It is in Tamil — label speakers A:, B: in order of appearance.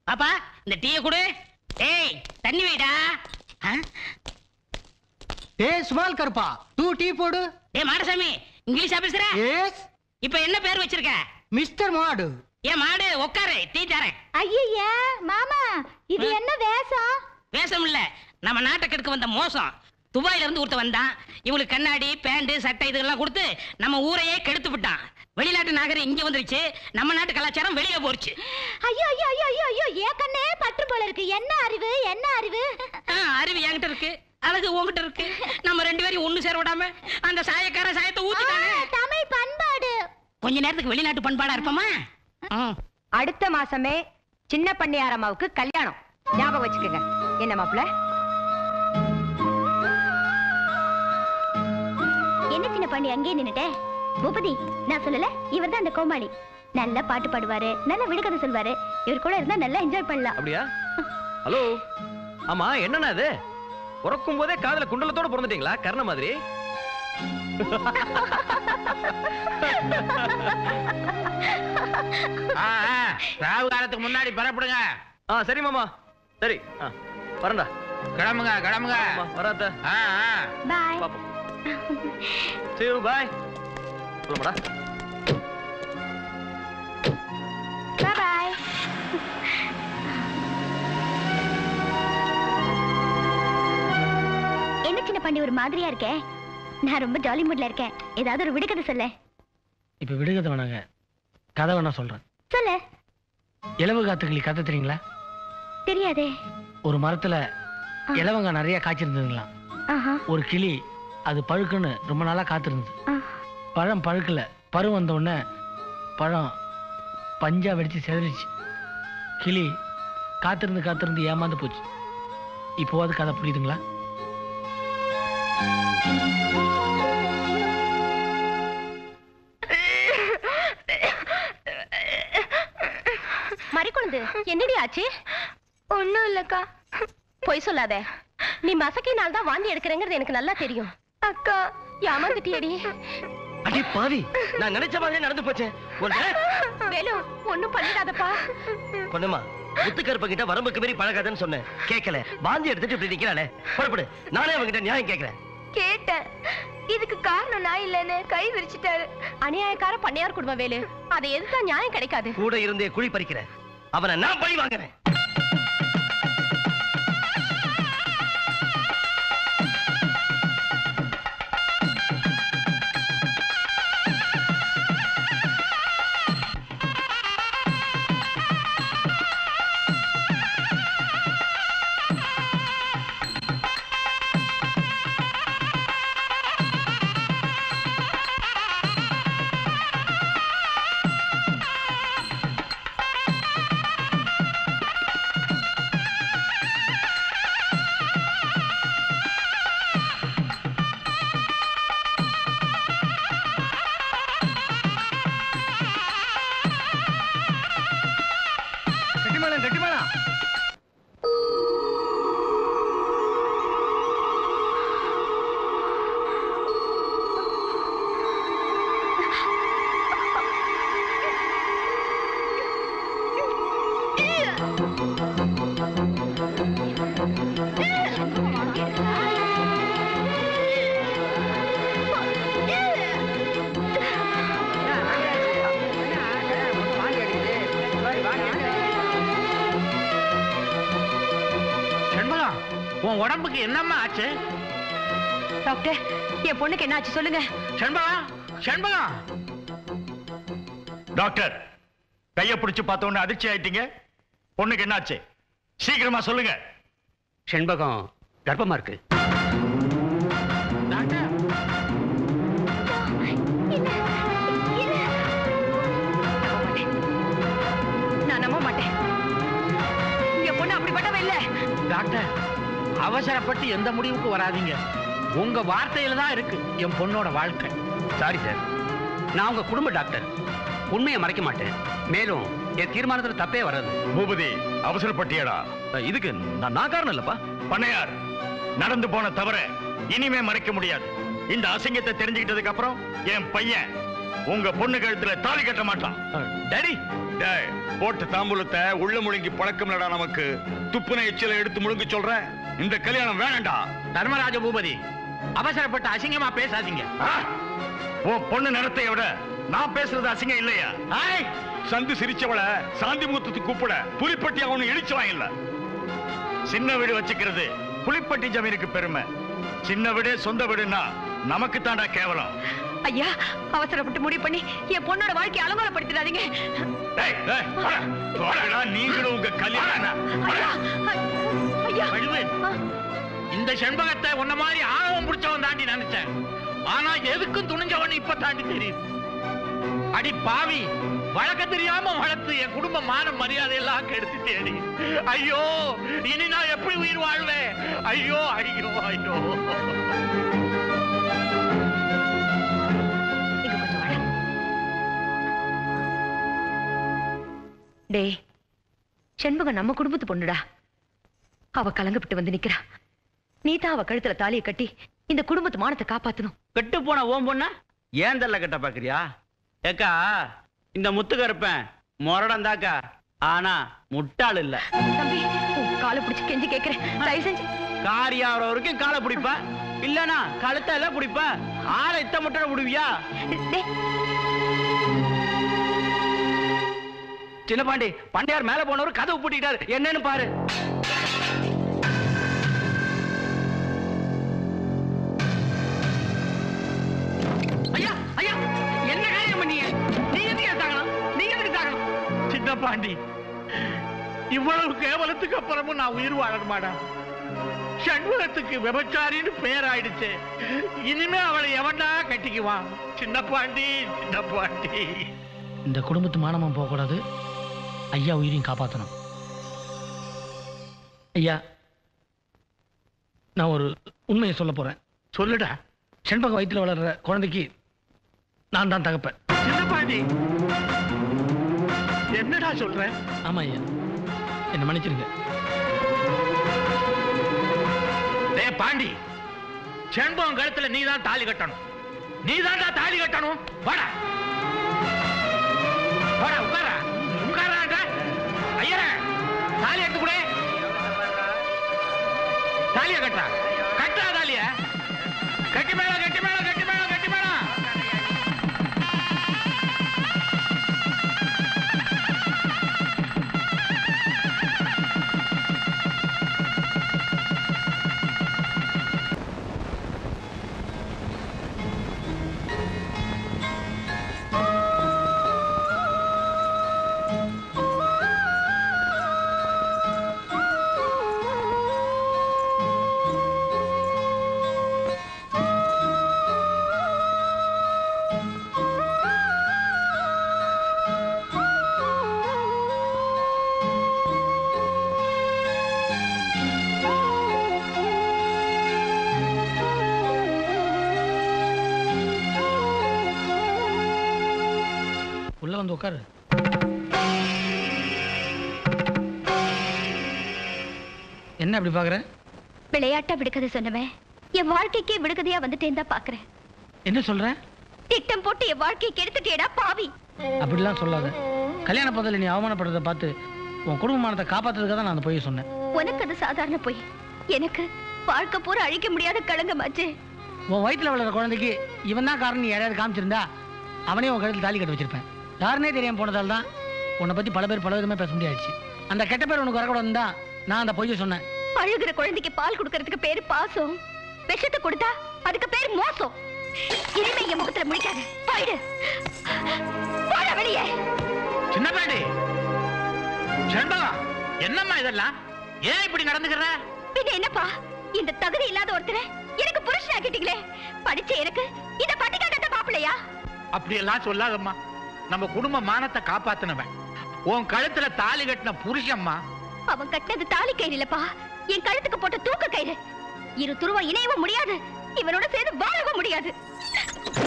A: பாப்பா இந்த டீயை குடு. ஏய் தண்ணி வைடா.
B: ஏய் ஸ்மால் கருப்பா 2 டீ போடு.
A: ஏய் மாடசாமி இங்கிலீஷ் பேசுற?
B: எஸ்.
A: இப்ப என்ன பேர் வச்சிருக்க?
B: மிஸ்டர் மாடு.
A: ஏன் மாடு உட்காரு டீ தரேன்.
C: ஐயா மாமா இது என்ன வேஷம்?
A: வேஷம் இல்ல, நம்ம நாட்டை கெடுக்க வந்த மோசம். துபாயில இருந்து ஒருத்த வந்தான். இவங்களுக்கு கண்ணாடி பேண்ட் சட்டை இதெல்லாம் கொடுத்து நம்ம ஊரையே கெடுத்து விட்டான். வெளிநாட்டு நாகரிகம் இங்க வந்துருச்சு, நம்ம நாட்டு கலாச்சாரம் வெளியே போச்சு.
C: ஐயோ ஐயோ ஐயோ ஐயோ ஐயோ ஏன் கண்ணே பற்று போல இருக்கு. என்ன அறிவு என்ன அறிவு?
A: அறிவு என்கிட்ட இருக்கு, அழகு உங்ககிட்ட இருக்கு. நம்ம 2 பேரும் ஒண்ணு சேர விடாம அந்த சாயக்கார சாயத்தை ஊத்திட்டானே.
C: தமிழ் பண்பாடு.
A: கொஞ்ச நேரத்துக்கு வெளிநாட்டு பண்பாடா இருப்போமா?
D: அடுத்த மாசமே சின்ன பண்ணையாரம்மாவுக்கு கல்யாணம். ஞாபகம் வச்சுக்கோங்க. என்ன மாப்பிள்ள?
C: என்ன சின்ன பண்ணி அங்கே நின்னுட்டே? பூபதி நான் சொல்லல, இவர் தான் அந்த கோமாளி. நல்ல பாட்டு பாடுவாரு, நல்ல விடுகதை சொல்வாரு. இவர் கூட இருந்தா நல்லா என்ஜாய் பண்ணலாம்.
E: அப்படியா? ஹலோ, ஆமா என்னன்னா இது? பிறக்கும் போதே காதல குண்டலத்தோட பிறந்துட்டீங்களா கர்ண மாதிரி?
F: ராவு காலத்துக்கு முன்னாடி பரப்படுங்க.
E: சரி மாமா, சரி வரண்டா.
F: கிளம்புங்க கிளம்புங்க.
E: வராத.
C: பாய்.
E: See you, bye. போலாமாடா?
C: Bye bye. என்ன சின்ன பண்ணி ஒரு மாதிரியா இருக்கே? நான் ரொம்ப ஜாலி மூட்ல இருக்கேன். ஏதாவது ஒரு விடுகதை சொல்ல.
B: இப்ப விடுகதை வேணாங்க, கதை வேணா சொல்றேன்.
C: சொல்லு.
B: இலவு காத்துக்கிளி கதை தெரியுங்களா?
C: தெரியாதே.
B: ஒரு மரத்துல இலவங்க நிறைய காய்ச்சிருந்ததுங்களாம். ஒரு கிளி அது பழுக்குன்னு ரொம்ப நாளா காத்திருந்தது. பழம் பழுக்கல, பருவம் வந்த உடனே பழம் பஞ்சா வெடிச்சு செதறிச்சு. கிளி காத்திருந்து காத்திருந்து ஏமாந்து போச்சு. இப்போ அது கதை புரியுதுங்களா?
C: மறிக்குழுந்து என்னடி ஆச்சு? ஒண்ணும் இல்லக்கா. பொய் சொல்லாத. நீ மசக்கினால் தான் வாந்தி எடுக்கிறேங்கிறது எனக்கு நல்லா தெரியும். அக்கா ஏமாந்துட்டியடி.
E: அடி பாவி, நான் நினைச்ச மாதிரி நடந்து போச்சேன்.
C: வேலு ஒண்ணும் பண்ணிடாதப்பா.
E: பொண்ணுமா, முத்துக்கருப்ப கிட்ட வரம்புக்கு மீறி பழகாதன்னு சொன்னேன், கேட்கல. வாந்தி எடுத்துட்டு இப்படி நிக்கிறாளே, புறப்படு. நானே அவங்கிட்ட நியாயம் கேட்கிறேன்.
C: கேட்டேன். இதுக்கு காரணம் நான் இல்லன்னு கை விரிச்சிட்டாரு. அநியாயக்கார பண்ணையார் குடும்பம் வேலு. அதை எதுக்கு நியாயம் கிடைக்காது.
E: கூட இருந்தே குழி பறிக்கிறேன். அவனை நான் பழி வாங்குறேன்.
F: உன் உடம்புக்கு என்னம்மா ஆச்சு?
D: டாக்டர், என் பொண்ணுக்கு என்ன ஆச்சு சொல்லுங்க.
F: செண்பகம், செண்பகம்.
G: டாக்டர், கைய பிடிச்சு பார்த்த உடனே அதிர்ச்சி ஆயிட்டீங்க. பொண்ணுக்கு என்ன ஆச்சு? சீக்கிரமா சொல்லுங்க.
F: செண்பகம் கர்ப்பமா இருக்கு. டாக்டர்,
D: நான் நம்ப மாட்டேன். என் பொண்ணு அப்படிப்பட்டவ இல்ல.
F: டாக்டர், அவசரப்பட்டு எந்த முடிவுக்கு வராதீங்க. உங்க வார்த்தையில தான் இருக்கு என் பொண்ணோட வாழ்க்கை. சாரி சார், நான் உங்க குடும்ப டாக்டர். உண்மையை மறைக்க மாட்டேன். மேலும் என் தீர்மானத்துல தப்பே வராது.
G: பூபதி, அவசரப்பட்டியடா.
E: இதுக்கு நான் காரணம் இல்லப்பா.
G: பண்ணையார், நடந்து போன தவிர இனிமே மறைக்க முடியாது. இந்த அசிங்கத்தை தெரிஞ்சுக்கிட்டதுக்கு அப்புறம் என் பையன் உங்க பொண்ணு கழுத்துல தாலி கட்ட மாட்டான்.
F: டாடி
G: போட்டு தாம்பூலத்தை உள்ள முழுங்கி பழக்கம் இல்லடா நமக்கு. துப்புன எச்சில எடுத்து முழுங்க சொல்ற. இந்த கல்யாணம் வேணாண்டா.
F: தர்மராஜ பூபதி, அவசரப்பட்டு அசிங்கமா பேசாதீங்க.
G: உன் பொண்ணு நடத்தைய விட நான் பேசுறது அசிங்கம் இல்லையா? சந்து சிரிச்சவள சாந்தி முகத்துக்கு கூப்பிட புலிப்பட்டி அவனு இடிச்சுவான் இல்ல. சின்ன வீடு வச்சுக்கிறது புலிப்பட்டி ஜமீனுக்கு பெருமை. சின்ன வீடு சொந்த வீடுன்னா நமக்கு தாண்டா கேவலம்.
D: ஐயா, அவசரப்பட்டு முடிவு பண்ணி என் பொண்ணோட வாழ்க்கையை அலங்கோலப்படுத்திடாதீங்க.
G: நீங்களும் உங்க கல்யாணம்.
F: இந்த செண்பகத்தை உன்ன மாதிரி ஆணவம் பிடிச்சவன் தாண்டி நினைச்சேன். ஆனா எதுக்கும் துணிஞ்சவன் இப்ப தாண்டி தெரியுது. அடி பாவி, வழக்க தெரியாம வளர்த்து என் குடும்ப மான மரியாதை எல்லாம் கெடுத்துட்டேடி. ஐயோ, இனி நான் எப்படி உயிர் வாழ்வேன்? ஐயோ ஐயோ ஐயோ.
D: டேய், செண்பகம் நம்ம குடும்பத்து பொண்ணுடா. அவ கலங்கப்பட்டு வந்து நிக்கிறா. நீ தான் அவ கழுத்துல தாலியை கட்டி இந்த குடும்பத்து மானத்தை காப்பாத்தணும்.
F: கெட்டு போன ஓம் பொண்ண ஏன் தள்ள கட்ட பாக்குறியா? ஏக்கா, இந்த முத்துக்கருப்பன் முரடந்தாக்கா, ஆனா முட்டாள் இல்ல.
D: தம்பி, காலை பிடிச்சு கெஞ்சி கேக்குறேன், தயவு செஞ்சு.
F: காரியாவற வரைக்கும் காலை பிடிப்பா, இல்லனா கழுத்தை எல்லாம் பிடிப்பா. ஆளை இத்த முட்டை விடுவியா? சின்ன பாண்டி, பண்டையார் மேல போனவர் கதவு பூட்டிட்டாரு, என்னன்னு பாரு. ஐயா ஐயா, என்ன காரியம் பண்ணீங்க? நீங்க எதுக்கு தாங்கணும்? நீங்க எதுக்கு தாங்கணும்? சின்ன பாண்டி, இவ்வளவு கேவலத்துக்கு அப்புறமும் நான் உயிர் வாழணுமாடா? சண்முகத்துக்கு விபச்சாரின்னு பேர் ஆயிடுச்சு. இனிமே அவளை எவன்டா கட்டிக்குவான்? சின்ன பாண்டி, சின்ன பாண்டி.
B: இந்த குடும்பத்து மானமும் போகக்கூடாது, ஐயா உயிரையும் காப்பாற்றணும். ஐயா, நான் ஒரு உண்மையை சொல்ல போறேன்.
F: சொல்லுடா.
B: செண்பகம் வயிற்றுல வளர்ற குழந்தைக்கு நான் தான் தகப்பேன்.
F: சின்ன பாண்டி, என்னடா சொல்ற?
B: ஆமா ஐயா, என்ன மன்னிச்சிருங்க.
F: பாண்டி, செண்பகம் கழுத்துல நீ தான் தாலி கட்டணும். நீ தான் தாலி கட்டணும். வாடா வாடா, உட்காரா உட்காரா. ஐயரே, தாலி எடுத்து கூட. தாலிய கட்டா கட்டா, தாலிய கட்டி மேல கட்டி மேல கட்டி மேல கட்டி மேல.
B: உள்ள வந்து உட்காரு. என்ன அப்படி பாக்குற?
C: விளையாட்டா விடுக்கதை சொன்னவன் என் வாழ்க்கைக்கே விடுகதையா வந்துட்டேன் தான் பாக்குறேன்.
B: என்ன சொல்ற?
C: திட்டம் போட்டு என் வாழ்க்கையை கெடுத்துட்டேடா பாவி.
B: அப்படிலாம் சொல்லாத. கல்யாண பந்தல நீ அவமானப்படுறத பார்த்து உன் குடும்பமானத்தை காப்பாத்துறதுக்காக தான் நான் அந்த பொய்யை சொன்னேன்.
C: உனக்கு அது சாதாரண பொய், எனக்கு வாழ்க்கை பூரா அழிக்க முடியாத களங்கமாச்சு.
B: உன் வயிற்றுல வளர்ற குழந்தைக்கு இவன் தான் காரணம் யாரையாவது காமிச்சிருந்தா அவனே உன் கழுத்தில் தாலி கட்ட வச்சிருப்பேன். யாருனே தெரியாம போனதால் தான் உன்னை பத்தி பல பேர் பல விதமே பேச முடியாச்சு. அந்த கெட்ட பேர் உனக்கு வரக்கூடாது தான் நான் அந்த பொய்யை சொன்னேன்.
C: அழுகிற குழந்தைக்கு பால் கொடுக்கறதுக்கு பேரு பாசம், விஷத்தை கொடுத்தா அதுக்கு பேரு மோசம். இனிமே என் முகத்துல முடிக்காது, போயிடு, போட வெளியே.
F: சின்ன பாண்டி, செண்பகா, என்னம்மா இதெல்லாம்? ஏன் இப்படி நடந்துக்கிற?
C: பின்ன என்னப்பா, இந்த தகுதி இல்லாத ஒருத்தரை எனக்கு புருஷன் ஆக்கிட்டீங்களே. படிச்ச எனக்கு இந்த பட்டிக்காட்ட மாப்பிள்ளையா?
F: அப்படி எல்லாம் சொல்லாதம்மா. நம்ம குடும்ப மானத்தை காப்பாத்தினவன் உன் கழுத்துல தாலி கட்டின புருஷம்மா.
C: அவன் கட்டினது தாலி கயிறு இல்லப்பா, என் கழுத்துக்கு போட்ட தூக்க கயிறு. இரு துருவம் இணையவும் முடியாது, இவனோட சேர்ந்து வாழவும் முடியாது.